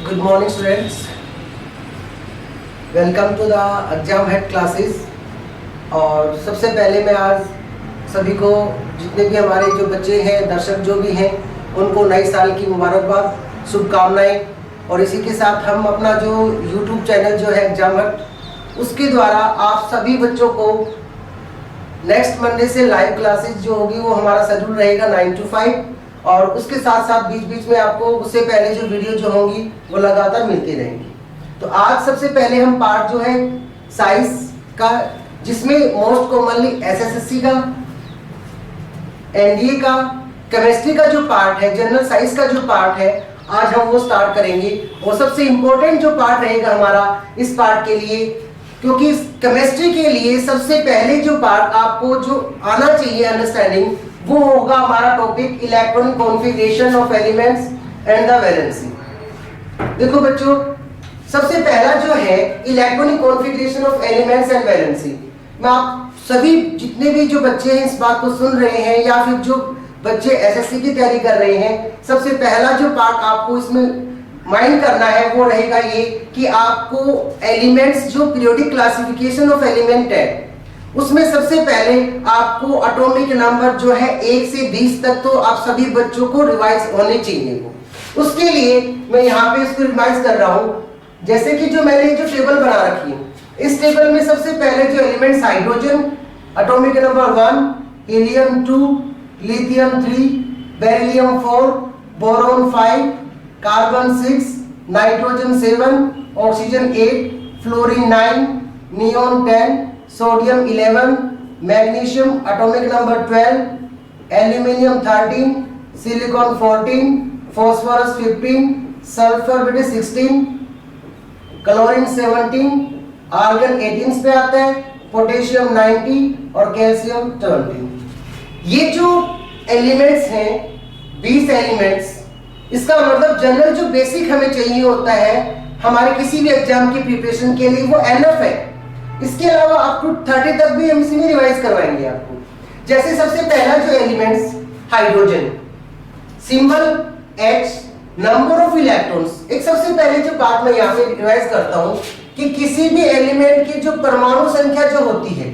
Good morning students. Welcome to the exam head classes. और सबसे पहले मैं आज सभी को, जितने भी हमारे जो बच्चे हैं, दर्शक जो भी हैं, उनको नए साल की मुबारकबाद, शुभकामनाएं। और इसी के साथ हम अपना जो YouTube चैनल जो है एग्जाम हेड, उसके द्वारा आप सभी बच्चों को नेक्स्ट मंडे से लाइव क्लासेस जो होगी वो हमारा शेड्यूल रहेगा 9 to 5। और उसके साथ साथ बीच बीच में आपको उससे पहले जो वीडियो जो होंगी वो लगातार मिलती रहेंगी। तो आज सबसे पहले हम पार्ट जो है साइंस का, जिसमें मोस्ट कॉमनली एसएससी का, एनडीए का, केमिस्ट्री का जो पार्ट है, जनरल साइंस का जो पार्ट है, आज हम वो स्टार्ट करेंगे। और सबसे इम्पोर्टेंट जो पार्ट रहेगा हमारा इस पार्ट के लिए, क्योंकि केमिस्ट्री के लिए सबसे पहले जो पार्ट आपको जो आना चाहिए अंडरस्टैंडिंग, वो होगा हमारा topic electronic configuration of elements and the valency. देखो बच्चों, सबसे पहला जो है electronic configuration of elements and valency. मैं आप सभी जितने भी जो बच्चे हैं इस बात को सुन रहे हैं, या फिर जो बच्चे एसएससी की तैयारी कर रहे हैं, सबसे पहला जो पार्ट आपको इसमें माइंड करना है वो रहेगा ये कि आपको एलिमेंट्स, जो पीरियोडिक क्लासिफिकेशन ऑफ एलिमेंट है, उसमें सबसे पहले आपको एटॉमिक नंबर जो है 1 से 20 तक तो आप सभी बच्चों को रिवाइज होने चाहिए। उसके लिए मैं यहाँ पे इसको रिवाइज कर रहा हूँ। जैसे कि जो मैंने जो टेबल बना रखी है, इस टेबल में सबसे पहले जो elements hydrogen, atomic number 1, helium 2, lithium 3, beryllium 4, boron 5, carbon 6, nitrogen 7, oxygen 8, fluorine 9, neon 10, sodium 11, magnesium atomic number 12, aluminium 13, silicon 14, phosphorus 15, sulphur 16, chlorine 17, argon 18 पे आता है, पोटेशियम 90 और कैल्शियम 20। ये जो एलिमेंट्स हैं 20 एलिमेंट्स, इसका मतलब जनरल जो बेसिक हमें चाहिए होता है हमारे किसी भी एग्जाम की प्रिपरेशन के लिए, वो एनफ है। इसके अलावा अप टू 30 तक भी हम इसी में रिवाइज करवाएंगे आपको। जैसे सबसे पहला जो elements hydrogen, symbol H, number of electrons. एक सबसे पहले जो बात मैं यहाँ पे रिवाइज करता हूँ कि किसी भी एलिमेंट की जो परमाणु संख्या जो होती है,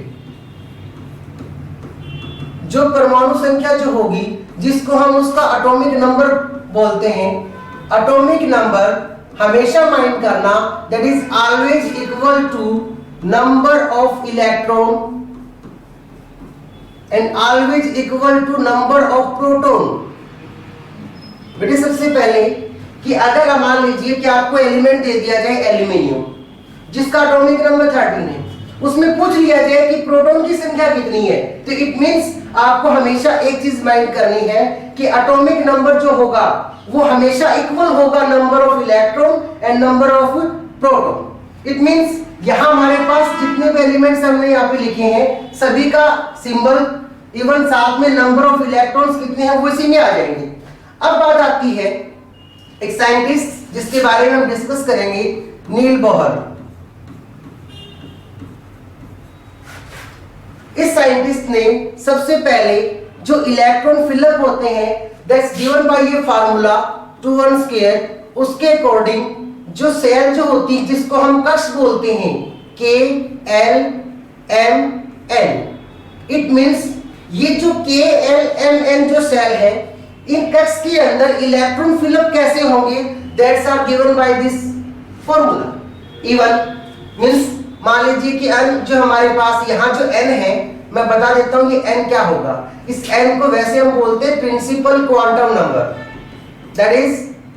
जो परमाणु संख्या जो होगी, जिसको हम उसका एटॉमिक नंबर बोलते हैं, एटॉमिक नंबर हमेशा माइंड करना, that is always equal to number of electron and always equal to number of proton। बेटे सबसे पहले कि अगर मान लीजिए कि आपको एलिमेंट दे दिया जाए एल्यूमिनियम, जिसका एटॉमिक नंबर 13 है, उसमें पूछ लिया जाए कि प्रोटॉन की संख्या कितनी है, तो इट मींस आपको हमेशा एक चीज माइंड करनी है कि एटॉमिक नंबर जो होगा वो हमेशा इक्वल होगा number of electron and number of proton. It means यहाँ हमारे पास जितने भी एलिमेंट्स हमने यहाँ पे लिखे हैं, सभी का सिंबल, इवन साथ में नंबर ऑफ इलेक्ट्रॉन्स कितने हैं वो इसी में आ जाएंगे। अब बात आती है एक साइंटिस्ट जिसके बारे में हम डिस्कस करेंगे, नील बोहर। इस साइंटिस्ट ने सबसे पहले जो इलेक्ट्रॉन फिलअप होते हैं, दैट्स गिवन बाय ये फार्मूला 2 उसके अकॉर्डिंग जो सेल जो होती है, जिसको हम कक्ष बोलते हैं, KLMN, इट मींस ये जो KLMN जो सेल है, इन कक्ष के अंदर इलेक्ट्रॉन फिलअप कैसे होंगे, that's are given by this formula. Even means मान लीजिए कि n जो हमारे पास यहाँ जो n है, मैं बता देता हूँ ये n क्या होगा। इस n को वैसे हम बोलते हैं principal quantum number, that is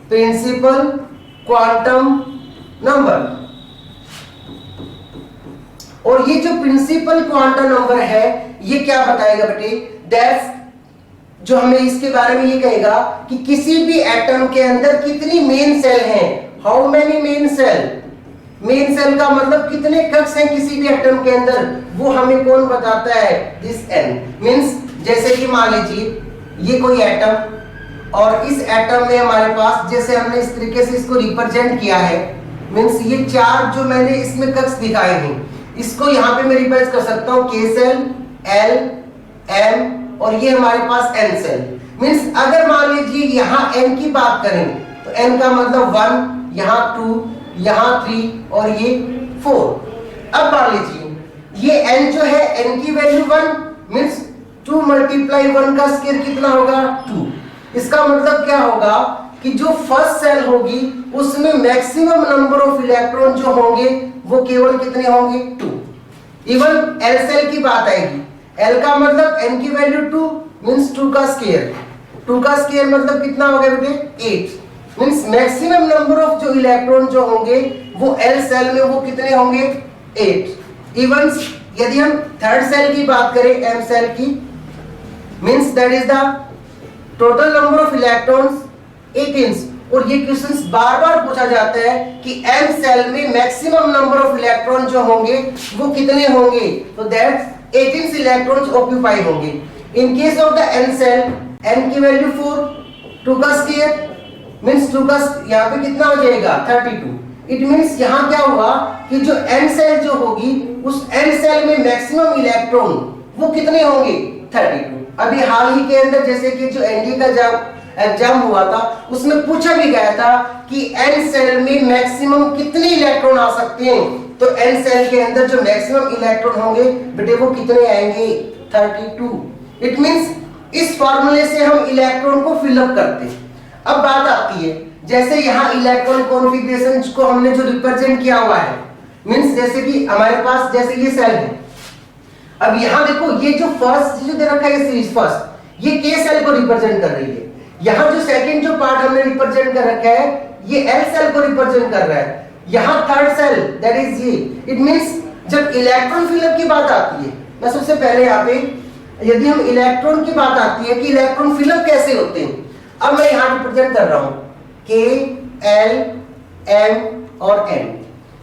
principal quantum number. और ये जो प्रिंसिपल क्वांटम नंबर है, ये क्या बताएगा बेटे, दैट्स जो हमें इसके बारे में ये कहेगा कि किसी भी एटम के अंदर कितनी मेन सेल हैं, how many main shell. Main shell का मतलब कितने कक्ष हैं किसी भी एटम के अंदर, वो हमें कौन बताता है, दिस n। मींस जैसे कि मान लीजिए ये कोई एटम, और इस एटम में हमारे पास, जैसे हमने इस तरीके से इसको रिप्रेजेंट किया है, मींस ये 4 जो मैंने इसमें कक्ष दिखाए हैं, इसको यहाँ पे मैं रिप्रेजेंट कर सकता हूँ K सेल, L, M, और ये हमारे पास N सेल। मींस अगर मान लीजिए यहाँ n की बात करें तो n का मतलब 1, यहाँ 2, यहाँ 3 और ये 4। अब मान लीजिए ये n जो है, n की वैल्यू 1 मींस 2 मल्टीप्लाई 1 का स्क्वायर कितना होगा 2। इसका मतलब क्या होगा कि जो फर्स्ट सेल होगी उसमें मैक्सिमम नंबर ऑफ इलेक्ट्रॉन जो होंगे वो केवल कितने होंगे 2। इवन एल सेल की बात आएगी, एल का मतलब n की वैल्यू 2 मींस 2 का स्क्वायर, 2 का स्क्वायर मतलब कितना हो गया बेटे 8 मींस मैक्सिमम नंबर ऑफ जो इलेक्ट्रॉन जो होंगे वो एल सेल में वो कितने होंगे 8। इवन यदि हम थर्ड सेल की बात करें एम सेल की means that is the total number of electrons 18। और ये क्वेश्चंस बार बार पूछा जाता है कि एम सेल में मैक्सिमम नंबर ऑफ इलेक्ट्रॉन जो होंगे वो कितने होंगे, तो दैट्स 18 इलेक्ट्रॉन्स ऑक्यूपाई होंगे। In case of the N shell n की वैल्यू 4, 2 का स्क्वायर मींस 2 का यहाँ पे कितना हो जाएगा 32। इट मींस यहाँ क्या हुआ कि जो n सेल जो होगी उस n सेल में मैक्सिमम इलेक्ट्रॉन वो कितने होंगे 32। अभी हाल ही के अंदर जैसे कि जो एनडी का एग्जाम हुआ था उसमें पूछा भी गया था कि n सेल में मैक्सिमम कितने इलेक्ट्रॉन आ सकते हैं, तो n सेल के अंदर जो मैक्सिमम इलेक्ट्रॉन होंगे बेटे वो कितने आएंगे 32। इट मींस इस फॉर्मूले से हम इलेक्ट्रॉन को फिलअप करते हैं। अब बात आती है जैसे यहाँ इलेक्ट्रॉन कॉन्फ़िगरेशन को हमने जो रिप्रेजेंट किया हुआ है मींस जैसे कि हमारे पास जैसे ये सेल है। अब यहाँ देखो ये जो फर्स्ट जो दे रखा है सीरीज फर्स्ट ये के सेल को रिप्रेजेंट कर रही है। यहाँ जो सेकंड जो पार्ट हमने रिप्रेजेंट कर रखा है ये एल सेल को रिप्रेजेंट कर रहा है। यहाँ थर्ड सेल दैट इज ये। इट मींस जब इलेक्ट्रॉन फिलअप की बात आती है, मैं सबसे पहले यहाँ पे यदि हम इलेक्ट्रॉन की बात आती है कि इलेक्ट्रॉन फिलअप कैसे होते हैं, अब मैं यहाँ रिप्रेजेंट कर रहा हूँ के एल एम और एन।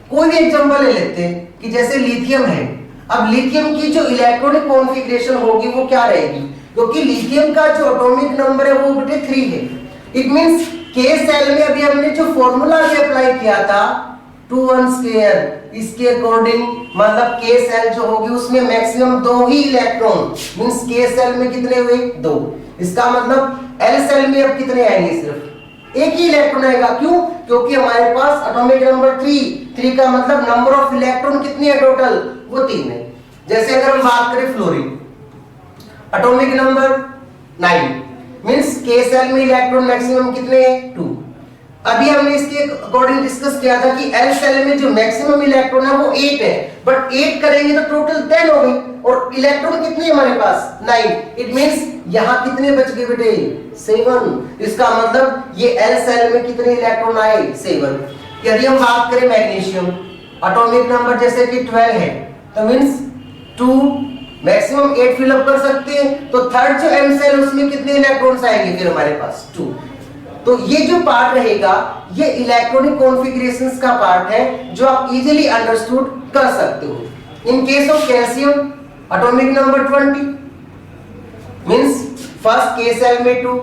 कोई भी एग्जांपल ले लेते हैं कि जैसे लिथियम है। अब लिथियम की जो इलेक्ट्रॉनिक कॉन्फ़िगरेशन होगी वो क्या रहेगी, क्योंकि लिथियम का जो एटॉमिक नंबर है वो बेटे 3 है। इट मींस के सेल में अभी हमने जो फॉर्मूला अप्लाई किया था 2 1 स्क्वायर, इसके अकॉर्डिंग मतलब के सेल जो होगी उसमें मैक्सिमम 2 ही इलेक्ट्रॉन मींस के सेल में कितने हुए 2। इसका मतलब एल सेल में अब कितने आएंगे सिर्फ एक ही इलेक्ट्रॉन आएगा। क्यों, क्योंकि हमारे पास एटॉमिक नंबर 3 का मतलब नंबर ऑफ इलेक्ट्रॉन कितने है टोटल वो 3 है। जैसे अगर हम बात करें फ्लोरीन एटॉमिक नंबर 9 मींस के सेल में इलेक्ट्रॉन मैक्सिमम कितने हैं 2। अभी हमने इसके अकॉर्डिंग डिस्कस किया था कि एल सेल में जो मैक्सिमम इलेक्ट्रॉन है वो 8 है, बट 8 करेंगे तो टोटल 10 हो गए और इलेक्ट्रॉन कितने हमारे पास 9। इट मींस यहाँ कितने बच गए बेटे 7। इसका मतलब ये एल सेल में कितने इलेक्ट्रॉन आए 7। यदि हम बात करें मैग्नीशियम एटॉमिक नंबर जैसे कि 12 है तो मींस 2 मैक्सिमम 8 फिलअप कर सकते हैं, तो थर्ड जो एम सेल उसमें कितने इलेक्ट्रॉन्स आएंगे फिर हमारे पास 2। तो ये जो पार्ट रहेगा ये इलेक्ट्रॉनिक कॉन्फ़िगरेशंस का पार्ट है जो आप इजीली अंडरस्टूड कर सकते हो। इन case of calcium atomic number 20 means first के सेल में 2,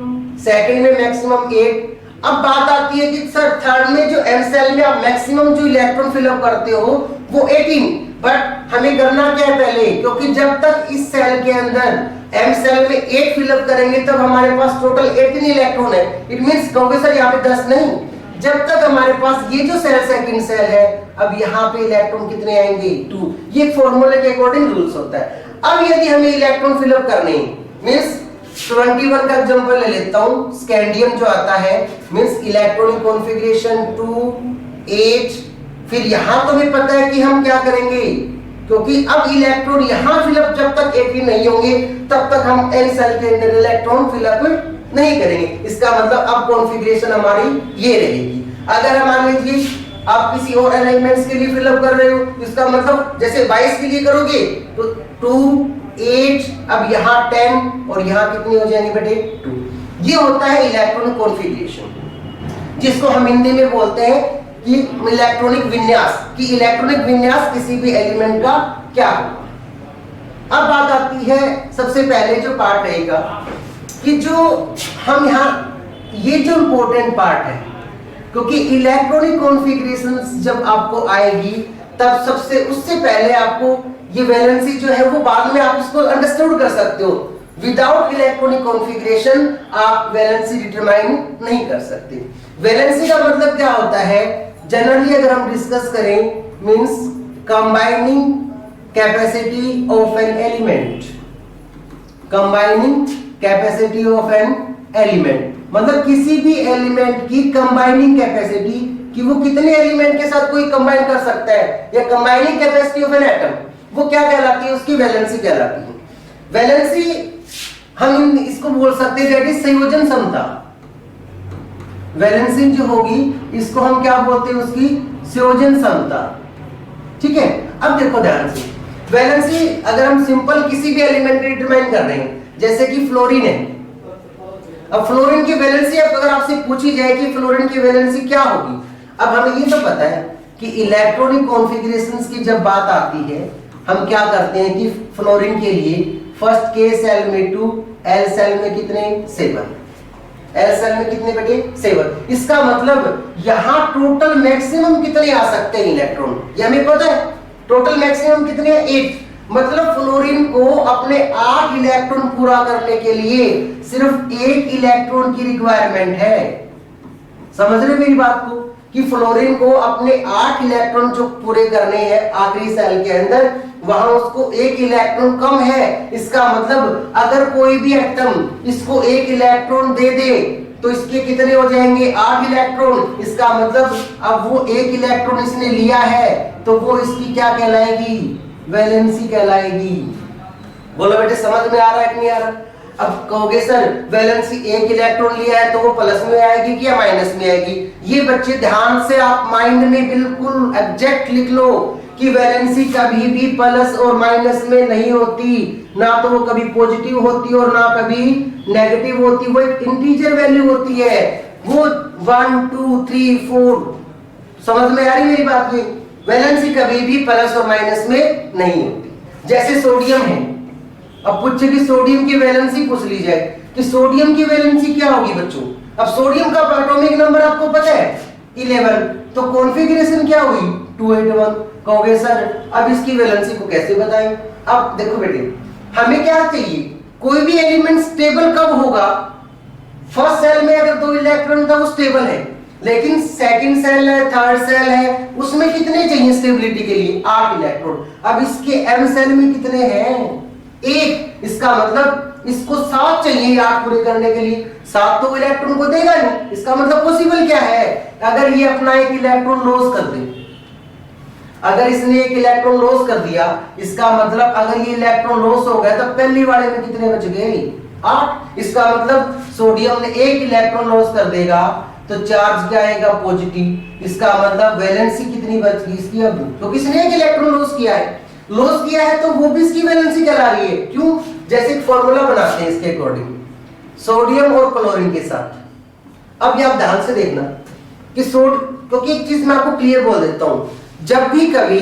सेकंड में मैक्सिमम 8। अब बात आती है कि सर थर्ड में जो एम सेल में आप मैक्सिमम जो इलेक्ट्रॉन फिलअप करते हो वो 18, बट हमें करना क्या है पहले, क्योंकि जब तक इस सेल के अंदर एम सेल में 8 फिलअप करेंगे तब हमारे पास टोटल 18 इलेक्ट्रॉन है। इट मींस कहोगे सर यहाँ पे 10 नहीं, जब तक हमारे पास ये जो सेल सेकंड सेल है अब यहाँ पे इलेक्ट्रॉन कितने आएंगे 2। ये फॉर्मूले के अकॉर्डिंग रूल्स होता है। अब यदि हमें इलेक्ट्रॉन फिलअप करने मींस 21 का एग्जांपल ले लेता हूं, स्कैंडियम जो आता है मींस इलेक्ट्रॉनिक कॉन्फ़िगरेशन 2 8। फिर यहां तो हमें पता है कि हम क्या करेंगे, क्योंकि अब इलेक्ट्रॉन यहां फिलअप जब तक 18 नहीं होंगे तब तक हम एन सेल के अंदर इलेक्ट्रॉन फिलअप नहीं करेंगे। इसका मतलब अब कॉन्फ़िगरेशन हमारी ये रहेगी। अगर हम मान लीजिए आप किसी और एलिमेंट्स के लिए फिलअप कर रहे हो, इसका मतलब जैसे 22 के लिए करोगे तो 2 8, अब यहाँ 10 और यहाँ कितनी हो जाएंगे बेटे 2। ये होता है इलेक्ट्रॉनिक कॉन्फ़िगरेशन, जिसको हम हिंदी में बोलते हैं कि इलेक्ट्रॉनिक विन्यास, कि इलेक्ट्रॉनिक विन्यास किसी भी एलिमेंट का क्या होगा। अब बात आती है सबसे पहले जो पार्ट रहेगा कि जो हम यहाँ ये जो इम्पोर्टेंट पार्ट है, क्योंकि इलेक्ट्रॉनिक कॉन्फ़िगरेशंस जब आपको आएगी तब उससे पहले आपको ये वैलेंसी जो है वो बाद में आप इसको अंडरस्टूड कर सकते हो। विदाउट इलेक्ट्रॉनिक कॉन्फ़िगरेशन आप वैलेंसी डिटरमाइन नहीं कर सकते। वैलेंसी का मतलब क्या होता है, जनरली अगर हम डिस्कस करें, means combining capacity of an element, combining capacity of an element, मतलब किसी भी एलिमेंट की कंबाइनिंग कैपेसिटी, कि वो कितने एलिमेंट के साथ कोई कंबाइन कर सकता है, या combining capacity of an atom, वो क्या कहलाती है, उसकी वैलेंसी कहलाती है। वैलेंसी हम इसको बोल सकते हैं दैट इज संयोजन क्षमता। वैलेंसी जो होगी इसको हम क्या बोलते हैं, उसकी संयोजन क्षमता। ठीक है, अब देखो ध्यान से, वैलेंसी अगर हम सिंपल किसी भी एलिमेंट की डिटरमाइन कर रहे हैं, जैसे कि फ्लोरीन है। अब फ्लोरीन की वैलेंसी अगर आपसे पूछी जाए कि फ्लोरीन की वैलेंसी क्या होगी, अब हमें ये तो पता है कि इलेक्ट्रॉनिक कॉन्फ़िगरेशंस की जब बात आती है, हम क्या करते हैं कि फ्लोरीन के लिए फर्स्ट के सेल में 2, एल सेल में कितने 7, एल सेल में कितने बेटे 7। इसका मतलब यहां टोटल मैक्सिमम कितने आ सकते हैं इलेक्ट्रॉन, ये हमें पता है। टोटल मैक्सिमम कितने हैं 8। मतलब फ्लोरीन को अपने 8 इलेक्ट्रॉन पूरा करने के लिए सिर्फ 1 इलेक्ट्रॉन की रिक्वायरमेंट है। समझ रहे मेरी बात को, कि फ्लोरीन को अपने 8 इलेक्ट्रॉन जो पूरे करने हैं आखिरी सेल के अंदर, वहां उसको 1 इलेक्ट्रॉन कम है। इसका मतलब अगर कोई भी एटम इसको 1 इलेक्ट्रॉन दे दे तो इसके कितने हो जाएंगे 8 इलेक्ट्रॉन। इसका मतलब अब वो 1 इलेक्ट्रॉन इसने लिया है तो वो इसकी क्या कहलाएगी, वैलेंसी कहलाएगी। बोलो बेटे समझ में आ रहा है कि नहीं आ रहा। अब कहोगे सर वैलेंसी 1 इलेक्ट्रॉन लिया है तो वो प्लस में आएगी कि या माइनस में आएगी। ये बच्चे ध्यान से आप माइंड में बिल्कुल एग्जैक्ट लिख लो कि वैलेंसी कभी भी प्लस और माइनस में नहीं होती, ना तो वो कभी पॉजिटिव होती और ना कभी नेगेटिव होती। वो एक इंटीजर वैल्यू होती है, वो 1 2 3 4। समझ में आ रही मेरी बात। ये वैलेंसी कभी भी प्लस और माइनस में नहीं होती। जैसे सोडियम है, अब पूछे कि सोडियम की वैलेंसी पूछ ली जाए कि सोडियम की वैलेंसी क्या होगी बच्चों। अब सोडियम का एटॉमिक नंबर आपको पता है 11, तो कॉन्फ़िगरेशन क्या हुई 281। कहोगे सर अब इसकी वैलेंसी को कैसे बताएं। अब देखो बेटे हमें क्या चाहिए, कोई भी एलिमेंट स्टेबल कब होगा। फर्स्ट सेल में अगर 2 इलेक्ट्रॉन था वो स्टेबल है, लेकिन सेकंड सेल है, थर्ड सेल है, उसमें कितने चाहिए स्टेबिलिटी के लिए 8 इलेक्ट्रॉन। अब इसके एम सेल में कितने हैं 1। इसका मतलब इसको 7 चाहिए 8 पूरे करने के लिए। 7 तो इलेक्ट्रॉन को देगा नहीं। इसका मतलब पॉसिबल क्या है, अगर ये अपना 1 इलेक्ट्रॉन लॉस कर दे, अगर इसने 1 इलेक्ट्रॉन लॉस कर दिया, इसका मतलब अगर ये इलेक्ट्रॉन लॉस हो गया तो पहली वाले में कितने बच गए 8। इसका मतलब सोडियम ने 1 इलेक्ट्रॉन लॉस कर देगा तो चार्ज क्या आएगा पॉजिटिव। इसका मतलब वैलेंसी कितनी बच गई इसकी, अब तो किसने 1 इलेक्ट्रॉन लॉस किया है, लॉस किया है तो वो भी इसकी वैलेंसी कहला रही है। क्यों, जैसे एक फॉर्मूला बनाते हैं इसके अकॉर्डिंग सोडियम और क्लोरीन के साथ। अब ये आप ध्यान से देखना कि क्योंकि एक चीज मैं आपको क्लियर बोल देता हूं, जब भी कभी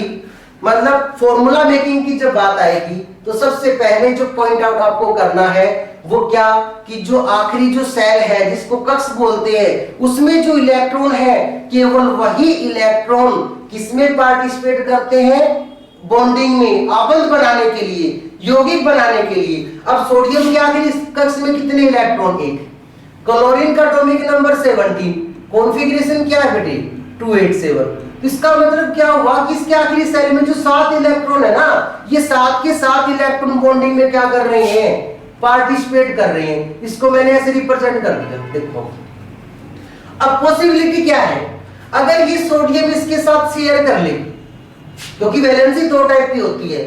मतलब फॉर्मूला मेकिंग की जब बात आएगी तो सबसे पहले जो पॉइंट आउट आपको करना है वो क्या, कि जो आखिरी जो सेल है जिसको कक्ष बोलते हैं, उसमें जो इलेक्ट्रॉन है केवल वही इलेक्ट्रॉन किसमें पार्टिसिपेट करते हैं, बॉन्डिंग में, आबंध बनाने के लिए, यौगिक बनाने के लिए। अब सोडियम के आखिरी कक्ष में कितने इलेक्ट्रॉन 1, क्लोरीन का एटॉमिक नंबर 17, कॉन्फ़िगरेशन क्या है बेटे 287। इसका मतलब क्या हुआ कि इसके आखिरी सेल में जो 7 इलेक्ट्रॉन है ना, ये 7 के 7 इलेक्ट्रॉन बॉन्डिंग में क्या कर रहे हैं, पार्टिसिपेट कर रहे हैं। इसको मैंने ऐसे रिप्रेजेंट कर दिया। देखो अब पॉसिबिलिटी क्या है, अगर ये सोडियम इसके साथ शेयर कर ले, क्योंकि वैलेंसी 2 टाइप की होती है।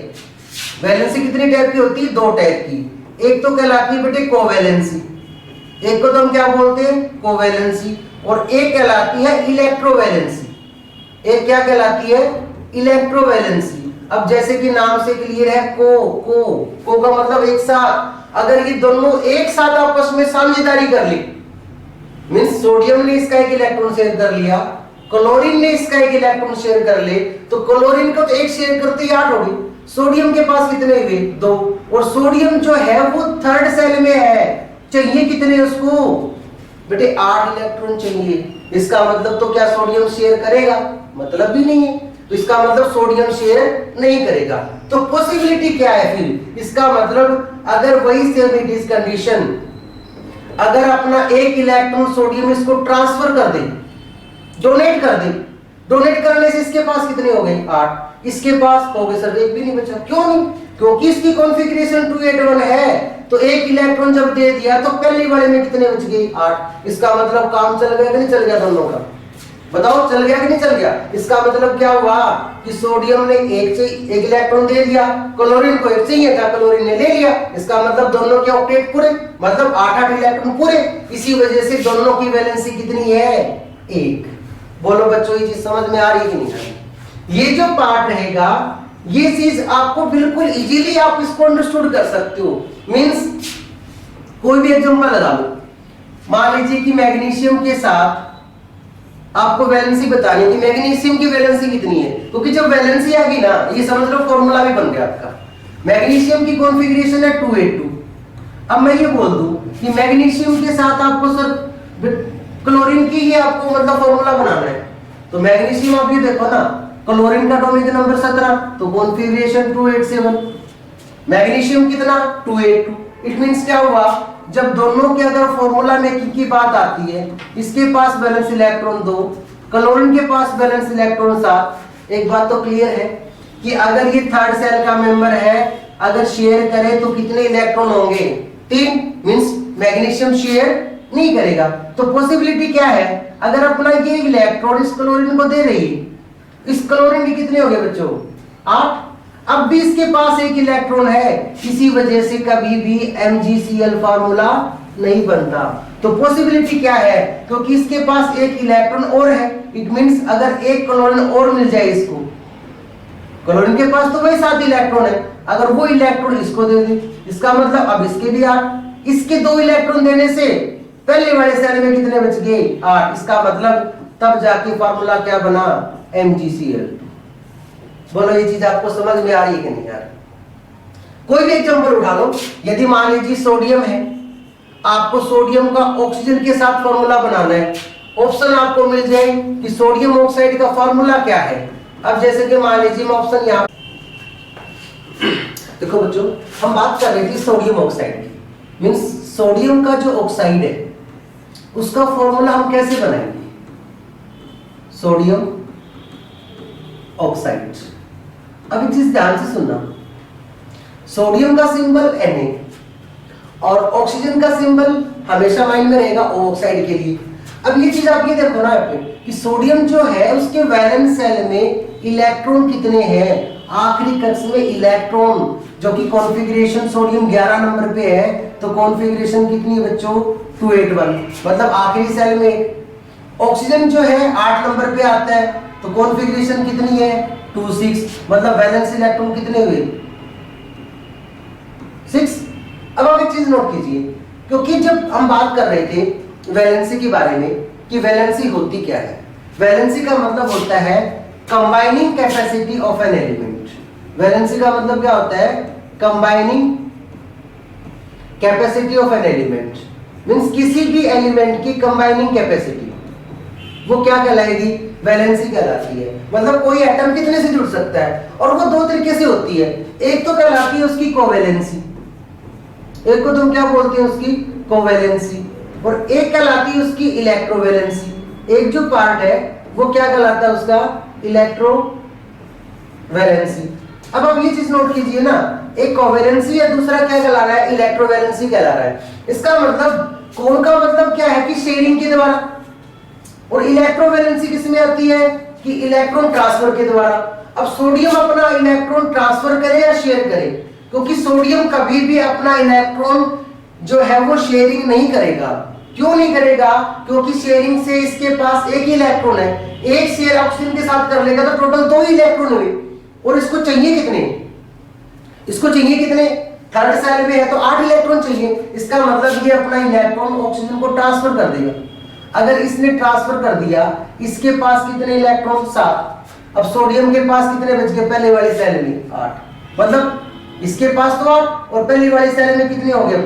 वैलेंसी कितनी टाइप की होती है, 2 टाइप की। एक तो कहलाती है बेटे कोवैलेंसी, एक को तो हम क्या बोलते हैं कोवैलेंसी, और एक कहलाती है इलेक्ट्रोवैलेंसी। एक क्या कहलाती है इलेक्ट्रोवैलेंसी। अब जैसे कि नाम से क्लियर है को का मतलब एक साथ, अगर ये दोनों एक साथ आपस में साझेदारी कर ली, मींस सोडियम ने इसका 1 इलेक्ट्रॉन शेयर कर लिया, क्लोरीन ने इसका 1 इलेक्ट्रॉन शेयर कर ले, तो क्लोरीन को तो 1 शेयर करते ही 8 होगी। सोडियम के पास कितने हुए 2, और सोडियम जो है वो थर्ड सेल में है, चाहिए कितने उसको बेटे 8 इलेक्ट्रॉन चाहिए। इसका मतलब तो क्या सोडियम शेयर करेगा, मतलब भी नहीं है। तो इसका मतलब सोडियम शेयर नहीं करेगा। तो पॉसिबिलिटी क्या है फिर, इसका मतलब अगर वही सेम इट इज कंडीशन, अगर अपना एक इलेक्ट्रॉन सोडियम इसको ट्रांसफर कर दे, डोनेट कर दे, डोनेट करने से इसके पास कितने हो गए 8, इसके पास हो गए सर एक भी नहीं बचा। क्यों नहीं? क्योंकि इसकी कॉन्फ़िगरेशन 281 है, तो एक इलेक्ट्रॉन जब दे दिया तो पहले वाले में कितने बच गए 8। इसका मतलब काम चल गया कि नहीं चल गया दोनों का? बताओ चल गया कि नहीं चल गया? इसका मतलब क्या हुआ कि सोडियम ने एक इलेक्ट्रॉन दे दिया, क्लोरीन को एक चाहिए था, क्लोरीन ने ले लिया। इसका मतलब दोनों के ऑक्टेट पूरे, मतलब 8 इलेक्ट्रॉन पूरे। इसी वजह से दोनों की वैलेंसी कितनी है 1। बोलो बच्चों ये चीज समझ में आ रही है कि नहीं आ रही? ये जो पार्ट रहेगा ये चीज आपको बिल्कुल इजीली आप इसको अंडरस्टूड कर सकते हो। मींस कोई भी एग्जांपल लगा लो, मान लीजिए कि मैग्नीशियम के साथ आपको वैलेंसी बतानी है कि मैग्नीशियम की वैलेंसी कितनी है, क्योंकि जब वैलेंसी आ गई ना ये समझ लो फॉर्मूला भी बन गया आपका। मैग्नीशियम की कॉन्फ़िगरेशन है 282। अब मैं ये बोल दूं कि मैग्नीशियम के साथ आपको सर क्लोरीन की ही आपको मतलब फॉर्मूला बनाना है, तो मैग्नीशियम आप ये देखो ना, क्लोरीन का एटॉमिक नंबर 17, तो कॉन्फ़िगरेशन 287, मैग्नीशियम कितना 282। इट मींस क्या हुआ, जब दोनों के अगर फॉर्मूला में की बात आती है, इसके पास बैलेंस इलेक्ट्रॉन 2, क्लोरीन के पास बैलेंस इलेक्ट्रॉन 7। एक बात तो क्लियर है कि अगर ये थर्ड सेल का मेंबर है, अगर शेयर करे तो कितने इलेक्ट्रॉन होंगे 3। मींस मैग्नीशियम शेयर नहीं करेगा। तो पॉसिबिलिटी क्या है, अगर अपना ये इलेक्ट्रॉन इस क्लोरीन को दे रही है, इस क्लोरीन के कितने हो गए बच्चों 8। अब भी इसके पास एक इलेक्ट्रॉन है, इसी वजह से कभी भी MgCl फार्मूला नहीं बनता। तो पॉसिबिलिटी क्या है, क्योंकि इसके पास एक इलेक्ट्रॉन और है, इट मींस अगर एक क्लोरीन और मिल जाए इसको, क्लोरीन के पास तो वही 7 इलेक्ट्रॉन है, अगर वो इलेक्ट्रॉन इसको दे दे, इसका मतलब अब इसके भी 8, इसके 2 इलेक्ट्रॉन देने से पहले वाले सेल में कितने बच गए 8। इसका मतलब तब जाके फार्मूला क्या बना MgCl। बोलो ये चीज आपको समझ में आ रही है कि नहीं आ रही? कोई भी एग्जांपल उठा लो, यदि मान लीजिए सोडियम है, आपको सोडियम का ऑक्सीजन के साथ फार्मूला बनाना है, ऑप्शन आपको मिल जाए कि सोडियम ऑक्साइड का फार्मूला क्या है। अब जैसे कि मान लीजिए मैं ऑप्शन यहाँ देखो बच्चों, हम बात कर रहे थे सोडियम ऑक्साइड की, मींस सोडियम का जो ऑक्साइड है उसका फॉर्मूला हम कैसे बनाएंगे, सोडियम ऑक्साइड। अब एक चीज ध्यान से सुनना, सोडियम का सिंबल Na और ऑक्सीजन का सिंबल हमेशा माइंड में रहेगा O ऑक्साइड के लिए। अब ये चीज आप ये देखो ना कि सोडियम जो है उसके वैलेंस सेल में इलेक्ट्रॉन कितने हैं, आखिरी कक्ष में इलेक्ट्रॉन जो कि कॉन्फ़िगरेशन सोडियम 11 नंबर पे है, तो कॉन्फ़िगरेशन कितनी है बच्चों 281। मतलब आखिरी सेल में ऑक्सीजन जो है 8 नंबर पे आता है, तो कॉन्फ़िगरेशन कितनी है 26। मतलब वैलेंस इलेक्ट्रॉन कितने हुए 6। अब आप एक चीज नोट कीजिए, क्योंकि जब हम बात कर रहे थे वैलेंसी के बारे में कि वैलेंसी होती क्या है, वैलेंसी का मतलब होता है combining capacity of an element. Valency का मतलब क्या होता है, combining capacity of an element, means किसी भी एलिमेंट की कंबाइनिंग कैपेसिटी वो क्या कहलाएगी, वैलेंसी कहलाती है। मतलब कोई एटम कितने से जुड़ सकता है, और वो 2 तरीके से होती है, एक तो कहलाती है उसकी कोवैलेंसी, एक को तुम क्या बोलते हैं उसकी कोवैलेंसी, और एक कहलाती है उसकी इलेक्ट्रोवैलेंसी। एक जो पार्ट है वो क्या कहलाता है उसका इलेक्ट्रोवैलेंसी। अब आप ये चीज नोट कीजिए ना, एक कोवैलेंसी है, दूसरा क्या कहला रहा है इलेक्ट्रोवैलेंसी कहला रहा है। इसका मतलब कोण का मतलब क्या है कि शेयरिंग के द्वारा, और इलेक्ट्रोवैलेंसी किसमें आती है कि इलेक्ट्रॉन ट्रांसफर के द्वारा। अब सोडियम अपना इलेक्ट्रॉन ट्रांसफर करे या शेयर करे, क्योंकि सोडियम कभी भी अपना इलेक्ट्रॉन जो है वो शेयरिंग नहीं करेगा। क्यों नहीं करेगा, क्योंकि शेयरिंग से इसके पास एक ही इलेक्ट्रॉन है, एक शेयर ऑक्सीजन के साथ कर लेगा तो टोटल 2 ही इलेक्ट्रॉन हुए, और इसको चाहिए कितने, इसको चाहिए कितने, थर्ड सेल में है तो 8 इलेक्ट्रॉन चाहिए। इसका मतलब ये अपना इलेक्ट्रॉन ऑक्सीजन को ट्रांसफर कर देगा। अगर इसने ट्रांसफर कर दिया, इसके पास कितने इलेक्ट्रॉन 7। अब सोडियम के पास कितने बच गए पहले वाली सेल में 8, मतलब इसके पास तो 8 और पहली वाली सेल में कितने हो गए,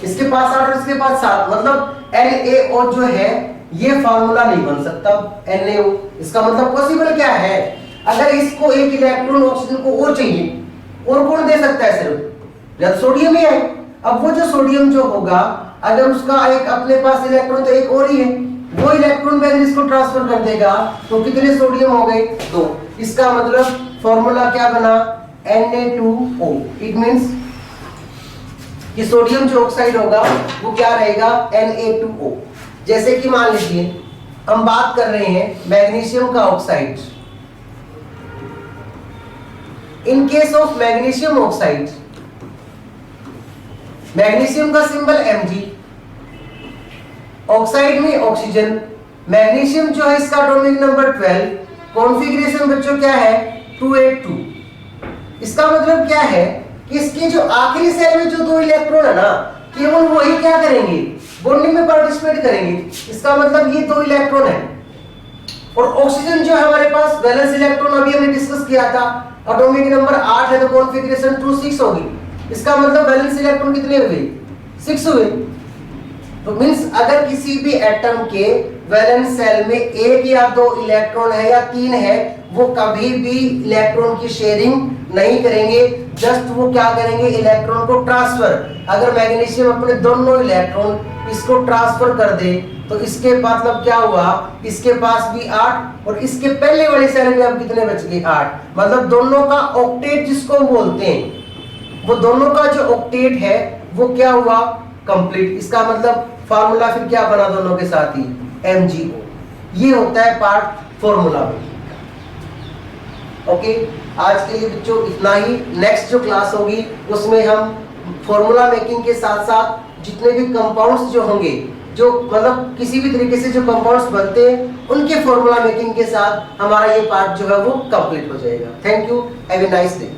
इसके पास 8 और इसके पास 7। मतलब NaO जो है ये फार्मूला नहीं बन सकता NaO। इसका मतलब पॉसिबल क्या है, अगर इसको एक इलेक्ट्रॉन ऑक्सीजन को और चाहिए, और कौन दे सकता है? सिर्फ या सोडियम ही है। अब वो जो सोडियम जो होगा, अगर उसका एक अपने पास इलेक्ट्रॉन तो एक और ही है, वो इलेक्ट्रॉन बैलेंस इसको ट्रांसफर कर देगा, तो कितने सोडियम हो गए? 2। इसका मतलब फॉर्मूला क्या बना? Na2O। इट मींस कि सोडियम जो ऑक्साइड होगा वो क्या रहेगा? Na2O। जैसे कि मान लीजिए हम बात कर रहे हैं मैग्नीशियम का oxide. In case of magnesium oxide, magnesium का सिंबल Mg, ऑक्साइड में ऑक्सीजन, मैग्नीशियम जो है इसका एटॉमिक नंबर 12, कॉन्फ़िगरेशन बच्चों क्या है? 282। इसका मतलब क्या है कि इसके जो आखिरी सेल में जो 2 इलेक्ट्रॉन है ना, केवल वही क्या करेंगे? बॉन्डिंग में पार्टिसिपेट करेंगे। इसका मतलब ये 2 इलेक्ट्रॉन है। और ऑक्सीजन जो है हमारे पास वैलेंस इलेक्ट्रॉन अभी हमने डिस्कस किया था, एटॉमिक नंबर 8 है, तो कॉन्फ़िगरेशन 2 6 होगी। इसका मतलब वैलेंस इलेक्ट्रॉन कितने हुए? 6 हुए। तो मींस अगर किसी भी एटम के वैलेंस सेल में 1 या 2 इलेक्ट्रॉन है या 3 है, वो कभी भी इलेक्ट्रॉन की शेयरिंग नहीं करेंगे, जस्ट वो क्या करेंगे? इलेक्ट्रॉन को ट्रांसफर। अगर मैग्नीशियम अपने दोनों इलेक्ट्रॉन इसको ट्रांसफर कर दे, तो इसके मतलब क्या हुआ? इसके पास भी 8 और इसके पहले वाले सेल में अब कितने बच गए? 8। मतलब दोनों का ऑक्टेट जिसको हम बोलते हैं, वो दोनों का जो ऑक्टेट है वो क्या हुआ? कंप्लीट। इसका मतलब फार्मूला फिर क्या बना दोनों के साथ ही? MgO। ये होता है पार्ट फार्मूला में। ओके, आज के लिए बच्चों इतना ही। नेक्स्ट जो क्लास होगी उसमें हम फॉर्मूला मेकिंग के साथ साथ जितने भी कंपाउंड्स जो होंगे, जो मतलब किसी भी तरीके से जो कंपाउंड्स बनते हैं, उनके फॉर्मूला मेकिंग के साथ हमारा ये पार्ट जो है वो कंप्लीट हो जाएगा। Thank you, have a nice day.